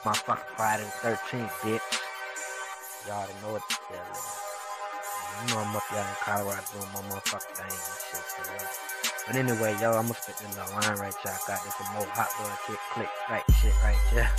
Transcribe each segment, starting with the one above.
Motherfucker Friday the 13th, bitch. Y'all already know what the deal is. You know I'm up there in Colorado doing my motherfucking thing and shit, so But anyway, yo, I'ma spit this little line right here. I got this some more hot blood kick, click, right shit right here.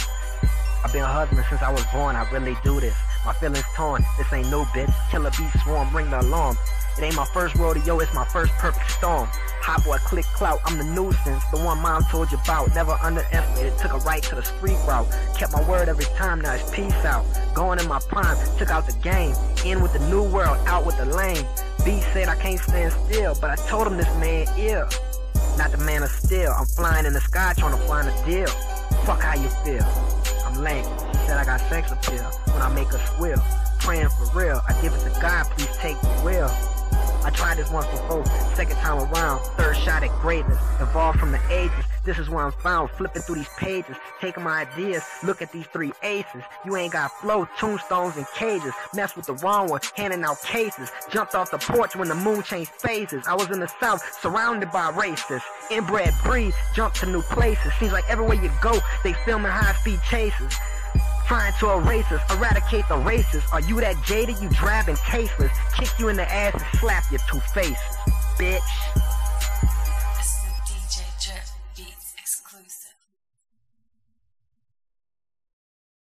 I've been a husband since I was born, I really do this. My feelings torn, this ain't no bitch. Killer bee swarm, ring the alarm. It ain't my first rodeo, it's my first perfect storm. Hot boy click clout, I'm the nuisance, the one mom told you about. Never underestimated, took a right to the street route. Kept my word every time, now it's peace out. Going in my prime, took out the game. In with the new world, out with the lame. B said I can't stand still, but I told him this man ill. Not the man of steel, I'm flying in the sky trying to find a deal. Fuck how you feel, I'm lame. She said I got sex appeal when I make her squeal. Praying for real, I give it to God, please take the wheel. I tried this once before, second time around, third shot at greatness, evolved from the ages. This is where I'm found, flipping through these pages, taking my ideas, look at these three aces. You ain't got flow, tombstones and cages, mess with the wrong one, handing out cases. Jumped off the porch when the moon changed phases. I was in the south, surrounded by racists, inbred breed, jumped to new places. Seems like everywhere you go, they filming high-speed chases. Trying to erase us, eradicate the races. Are you that jaded, you drab and tasteless? Kick you in the ass and slap your two faces, bitch.